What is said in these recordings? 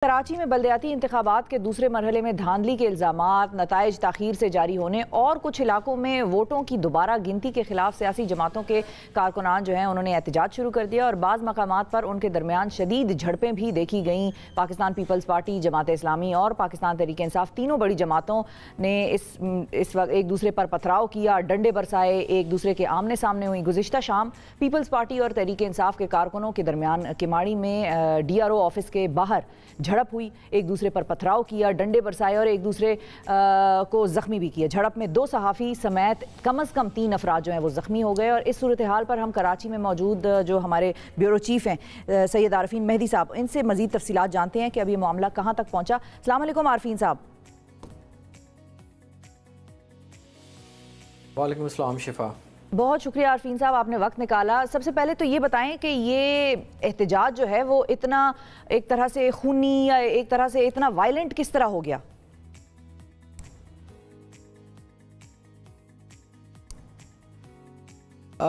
کراچی میں بلدیاتی انتخابات کے دوسرے مرحلے میں دھاندلی کے الزامات، نتائج تاخیر سے جاری ہونے اور کچھ علاقوں میں ووٹوں کی دوبارہ گنتی کے خلاف سیاسی جماعتوں کے کارکنان جو ہیں انہوں نے احتجاج شروع کر دیا اور بعض مقامات پر ان کے درمیان شدید جھڑپیں بھی دیکھی گئیں۔ پاکستان پیپلز پارٹی، جماعت اسلامی اور پاکستان تحریک انصاف تینوں بڑی جماعتوں نے اس وقت ایک دوسرے پر پتھراؤ کیا، ڈنڈے برسائے، ایک دوسرے کے آمنے سامنے ہوئی۔ گزشتہ شام پیپلز پارٹی اور تحریک انصاف کے کارکنوں کے درمیان کماڑی میں ڈی آر او آفس کے باہر جھڑپ ہوئی، ایک دوسرے پر پتھراؤ کیا، ڈنڈے برسائے اور ایک دوسرے کو زخمی بھی کیا۔ جھڑپ میں 2 صحافی سمیت کم از کم 3 افراد جو ہیں وہ زخمی ہو گئے۔ اور اس صورتحال پر ہم کراچی میں موجود جو ہمارے بیورو چیف ہیں سید عارفین مہدی صاحب، ان سے مزید تفصیلات جانتے ہیں کہ اب یہ معاملہ کہاں تک پہنچا۔ السلام علیکم عارفین صاحب۔ وعلیکم السلام شفا۔ بہت شکریہ عارفین صاحب، آپ نے وقت نکالا۔ سب سے پہلے تو یہ بتائیں کہ یہ احتجاج جو ہے وہ اتنا ایک طرح سے خونی یا ایک طرح سے اتنا وائلنٹ کس طرح ہو گیا؟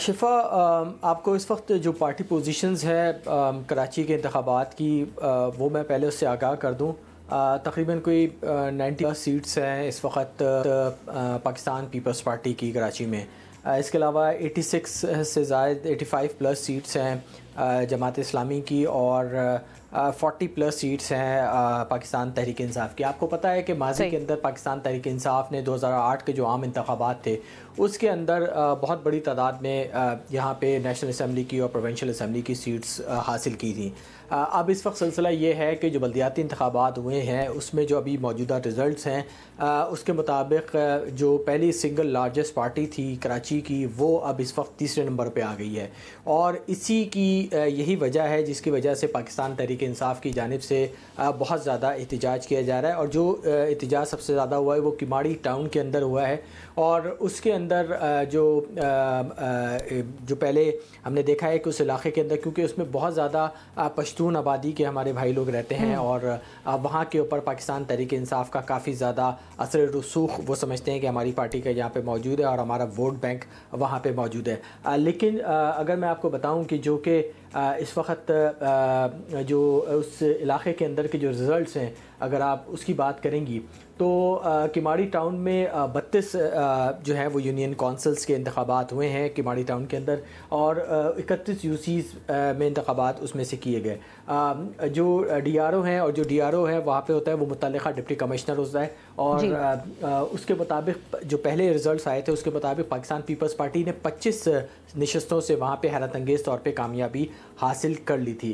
شفا، آپ کو اس وقت جو پارٹی پوزیشنز ہے کراچی کے انتخابات کی وہ میں پہلے اس سے آگاہ کر دوں۔ تقریباً کوئی 90 سیٹس ہیں اس وقت پاکستان پیپلز پارٹی کی کراچی میں۔ اس کے علاوہ 86 سے زائد 85 پلس سیٹس ہیں جماعت اسلامی کی اور 40 پلس سیٹس ہیں پاکستان تحریک انصاف کی۔ آپ کو پتہ ہے کہ ماضی کے اندر پاکستان تحریک انصاف نے 2008 کے جو عام انتخابات تھے اس کے اندر بہت بڑی تعداد میں یہاں پہ نیشنل اسمبلی کی اور پروونشل اسمبلی کی سیٹس حاصل کی تھیں۔ اب اس وقت سلسلہ یہ ہے کہ جو بلدیاتی انتخابات ہوئے ہیں اس میں جو ابھی موجودہ رزلٹس ہیں اس کے مطابق جو پہلی سنگل لارجسٹ پارٹی تھی کراچی کی وہ اب اس وقت تیسرے نمبر پہ آ گئی ہے، اور اسی کی یہی وجہ ہے جس کی وجہ سے پاکستان تحریک انصاف کی جانب سے بہت زیادہ احتجاج کیا جا رہا ہے۔ اور جو احتجاج سب سے زیادہ ہوا ہے وہ کماڑی ٹاؤن کے اندر ہوا ہے، اور اس کے اندر جو پہلے ہم نے دیکھا ہے کہ اس علاقے کے اندر کیونکہ اس میں بہت زیادہ پشتون آبادی کے ہمارے بھائی لوگ رہتے ہیں اور وہاں کے اوپر پاکستان تحریک انصاف کا کافی زیادہ اثر رسوخ وہ سمجھتے ہیں کہ ہماری پارٹی کا یہاں پہ موجود ہے اور ہمارا ووٹ بینک وہاں پہ موجود ہے۔ لیکن اگر میں آپ کو بتاؤں کہ جو کہ اس وقت جو اس علاقے کے اندر کے جو رزلٹس ہیں اگر آپ اس کی بات کریں گی تو کماڑی ٹاؤن میں 32 جو ہیں وہ یونین کونسلز کے انتخابات ہوئے ہیں کماڑی ٹاؤن کے اندر، اور 31 یو سیز میں انتخابات اس میں سے کیے گئے۔ جو ڈی آر او ہیں اور جو ڈی آر او ہے وہاں پہ ہوتا ہے وہ متعلقہ ڈپٹی کمشنر ہوتا ہے، اور اس کے مطابق جو پہلے رزلٹس آئے تھے اس کے مطابق پاکستان پیپلز پارٹی نے 25 نشستوں سے وہاں پہ حیرت انگیز طور پہ کامیابی حاصل کر لی تھی۔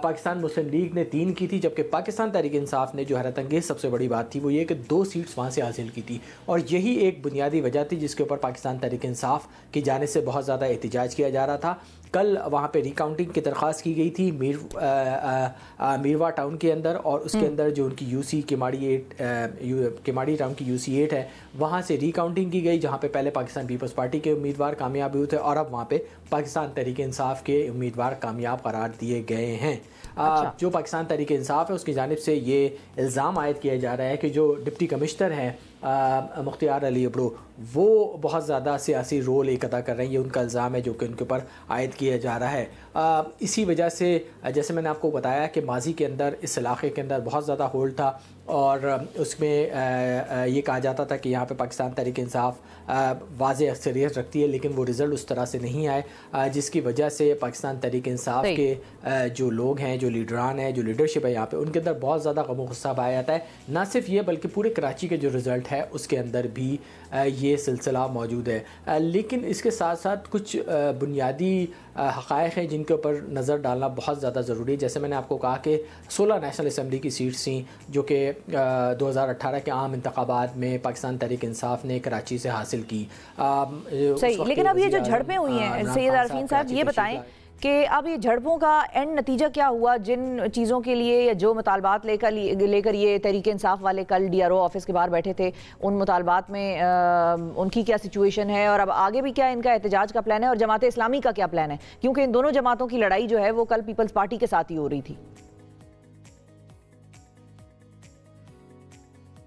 پاکستان مسلم لیگ نے 3 کی تھی، جبکہ پاکستان تحریک انصاف نے جو حیرت انگیز سب سے بڑی بات تھی وہ یہ کہ 2 سیٹس وہاں سے حاصل کی تھی، اور یہی ایک بنیادی وجہ تھی جس کے اوپر پاکستان تحریک انصاف کی جانب سے بہت زیادہ احتجاج کیا جا رہا تھا۔ کل وہاں پہ ریکاؤنٹنگ کی درخواست کی گئی تھی میروا ٹاؤن کے اندر، اور اس کے اندر جو ان کی یو سی کماڑی ٹاؤن کی UC8 ہے وہاں سے ریکاؤنٹنگ کی گئی، جہاں پہ پہلے پاکستان پیپلز پارٹی کے امیدوار کامیاب ہوئے تھے اور اب وہاں پہ پاکستان تحریک انصاف کے امیدوار کامیاب قرار دیے گئے ہیں۔ جو پاکستان تحریک انصاف ہے اس کی جانب سے یہ الزام عائد کیا جا رہا ہے کہ جو ڈپٹی کمشنر ہیں مختار علی ابڑو وہ بہت زیادہ سیاسی رول ایک ادا کر رہے ہیں، یہ ان کا الزام ہے جو کہ ان کے اوپر عائد کیا جا رہا ہے۔ اسی وجہ سے جیسے میں نے آپ کو بتایا کہ ماضی کے اندر اس علاقے کے اندر بہت زیادہ ہولڈ تھا، اور اس میں یہ کہا جاتا تھا کہ یہاں پہ پاکستان تحریک انصاف واضح اکثریت رکھتی ہے، لیکن وہ رزلٹ اس طرح سے نہیں آئے، جس کی وجہ سے پاکستان تحریک انصاف کے جو لوگ ہیں، جو لیڈران ہیں، جو لیڈرشپ ہے یہاں پہ، ان کے اندر بہت زیادہ غم و غصہ پایا جاتا ہے۔ نہ صرف یہ بلکہ پورے کراچی کے جو رزلٹ ہے اس کے اندر بھی یہ سلسلہ موجود ہے۔ لیکن اس کے ساتھ ساتھ کچھ بنیادی حقائق ہیں جن کے اوپر نظر ڈالنا بہت زیادہ ضروری ہے۔ جیسے میں نے آپ کو کہا کہ 16 نیشنل اسمبلی کی سیٹس تھیں جو کہ 2018 کے عام انتخابات میں پاکستان تحریک انصاف نے کراچی سے حاصل کی۔ صحیح، لیکن اب یہ جو جھڑپیں ہوئی ہیں سید عارفین صاحب یہ بتائیں کہ اب یہ جھڑپوں کا اینڈ نتیجہ کیا ہوا؟ جن چیزوں کے لیے یا جو مطالبات لے کر یہ تحریک انصاف والے کل ڈی آر او آفس کے باہر بیٹھے تھے، ان مطالبات میں ان کی کیا سچویشن ہے، اور اب آگے بھی کیا ان کا احتجاج کا پلان ہے، اور جماعت اسلامی کا کیا پلان ہے؟ کیونکہ ان دونوں جماعتوں کی لڑائی جو ہے وہ کل پیپلز پارٹی کے ساتھ ہی ہو رہی تھی۔